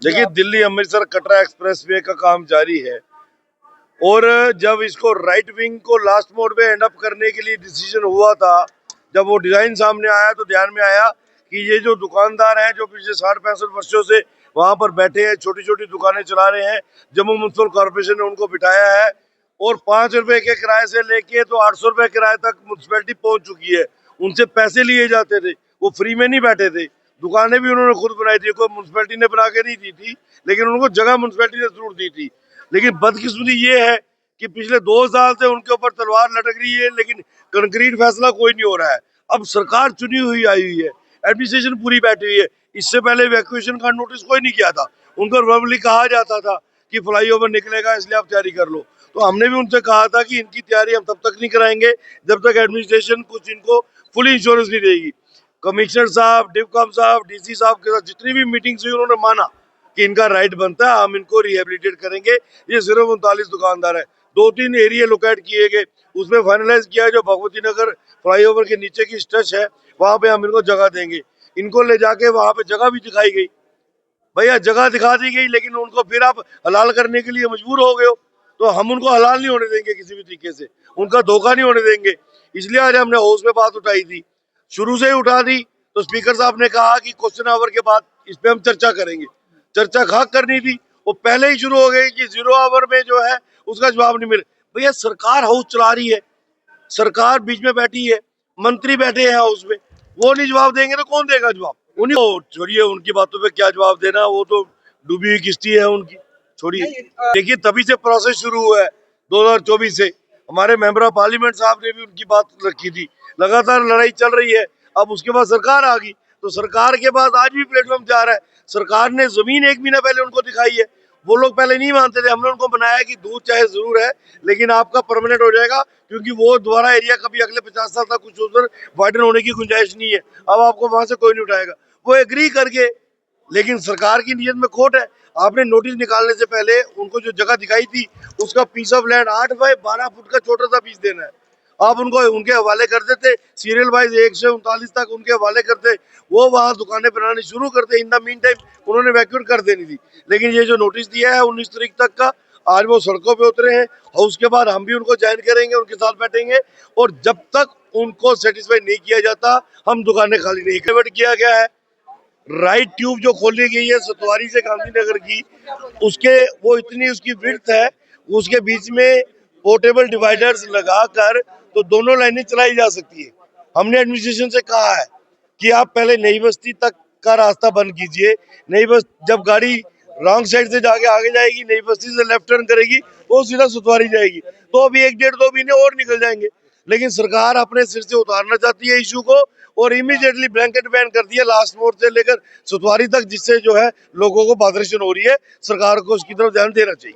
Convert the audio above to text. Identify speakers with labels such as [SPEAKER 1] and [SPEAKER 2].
[SPEAKER 1] देखिए, दिल्ली अमृतसर कटरा एक्सप्रेसवे का काम जारी है और जब इसको राइट विंग को लास्ट मोड में एंड अप करने के लिए डिसीजन हुआ था, जब वो डिजाइन सामने आया तो ध्यान में आया कि ये जो दुकानदार हैं जो पिछले 60-65 वर्षों से वहां पर बैठे हैं, छोटी छोटी दुकानें चला रहे हैं, जम्मू म्युनिसिपल कॉर्पोरेशन ने उनको बिठाया है और 5 रुपए के किराए से लेके तो 800 रुपए किराए तक म्युनिसिपैलिटी पहुंच चुकी है। उनसे पैसे लिए जाते थे, वो फ्री में नहीं बैठे थे। दुकानें भी उन्होंने खुद बनाई थी, कोई म्युनिसिपैलिटी ने बना के नहीं दी थी, लेकिन उनको जगह म्युनिसिपैलिटी ने जरूर दी थी। लेकिन बदकिस्मती ये है कि पिछले 2 साल से उनके ऊपर तलवार लटक रही है, लेकिन कंक्रीट फैसला कोई नहीं हो रहा है। अब सरकार चुनी हुई आई हुई है, एडमिनिस्ट्रेशन पूरी बैठी हुई है। इससे पहले इवैक्यूएशन का नोटिस कोई नहीं किया था, उनको वर्बली कहा जाता था कि फ्लाईओवर निकलेगा इसलिए आप तैयारी कर लो। तो हमने भी उनसे कहा था कि इनकी तैयारी हम तब तक नहीं कराएंगे जब तक एडमिनिस्ट्रेशन कुछ इनको फुल इंश्योरेंस नहीं देगी। कमिश्नर साहब, डिवकॉम साहब, डीसी साहब के साथ जितनी भी मीटिंग्स हुई उन्होंने माना कि इनका राइट बनता है, हम इनको रिहेबिलिटेट करेंगे। ये सिर्फ 39 दुकानदार है, 2-3 एरिया लोकेट किए गए, उसमें फाइनलाइज किया जो भगवती नगर फ्लाईओवर के नीचे की स्ट्रेच है, वहां पे हम इनको जगह देंगे। इनको ले जाके वहां पे जगह भी दिखाई गई, भैया जगह दिखा दी गई, लेकिन उनको फिर आप हलाल करने के लिए मजबूर हो गए हो, तो हम उनको हलाल नहीं होने देंगे किसी भी तरीके से, उनका धोखा नहीं होने देंगे। इसलिए आज हमने हाउस में बात उठाई थी, शुरू से ही उठा दी, तो स्पीकर साहब ने कहा कि क्वेश्चन आवर के बाद इस पे हम चर्चा करेंगे। चर्चा खाक करनी थी, वो पहले ही शुरू हो गई कि 0 आवर में जो है उसका जवाब नहीं मिले। भैया सरकार हाउस चला रही है, सरकार बीच में बैठी है, मंत्री बैठे हैं हाउस में, वो नहीं जवाब देंगे तो कौन देगा जवाब? उन्हीं को छोड़िए, उनकी बातों पे क्या जवाब देना, वो तो डूबी हुई किश्ती है उनकी, छोड़िए। देखिए, तभी से प्रोसेस शुरू हुआ है 2024 से। हमारे मेंबर ऑफ पार्लियामेंट साहब ने भी उनकी बात रखी थी, लगातार लड़ाई चल रही है। अब उसके बाद सरकार आ गई, तो सरकार के बाद आज भी प्लेटफॉर्म जा रहा है। सरकार ने जमीन 1 महीना पहले उनको दिखाई है, वो लोग पहले नहीं मानते थे, हमने उनको बनाया कि दूर चाहे जरूर है लेकिन आपका परमानेंट हो जाएगा, क्योंकि वो दोबारा एरिया कभी अगले 50 साल तक कुछ उधर वाइडन होने की गुंजाइश नहीं है। अब आपको वहां से कोई नहीं उठाएगा, वो एग्री करके। लेकिन सरकार की नीयत में खोट है। आपने नोटिस निकालने से पहले उनको जो जगह दिखाई थी उसका piece of land 8 by 12 feet का छोटा सा पीस देना है, आप उनको उनके हवाले कर देते, सीरियल वाइज 1 से 39 तक उनके हवाले करते, वो वहां दुकानें बनानी शुरू करते। इन द मीन टाइम उन्होंने वैक्यूट कर देनी थी। लेकिन ये जो नोटिस दिया है 19 तारीख तक का, आज वो सड़कों पे उतरे हैं और उसके बाद हम भी उनको ज्वाइन करेंगे, उनके साथ बैठेंगे और जब तक उनको सेटिस्फाई नहीं किया जाता हम दुकानें खाली नहीं कन्वर्ट किया गया है। राइट ट्यूब जो खोली गई है सतवारी से गांधीनगर की, उसके वो इतनी उसकी विड्थ है, उसके बीच में पोर्टेबल डिवाइडर्स लगाकर तो दोनों लाइनें चलाई जा सकती है। हमने एडमिनिस्ट्रेशन से कहा है कि आप पहले नई बस्ती तक का रास्ता बंद कीजिए। नई बस्ती जब गाड़ी रॉन्ग साइड से जाके आगे जाएगी, नई बस्ती से लेफ्ट टर्न करेगी, वो सीधा सतवारी जाएगी, तो अभी 1-1.5-2 महीने और निकल जाएंगे। लेकिन सरकार अपने सिर से उतारना चाहती है इशू को और इमीडिएटली ब्लैंकेट बैन कर दिया लास्ट मोड़ से लेकर सतवारी तक, जिससे जो है लोगों को बादरशन हो रही है। सरकार को उसकी तरफ ध्यान देना चाहिए।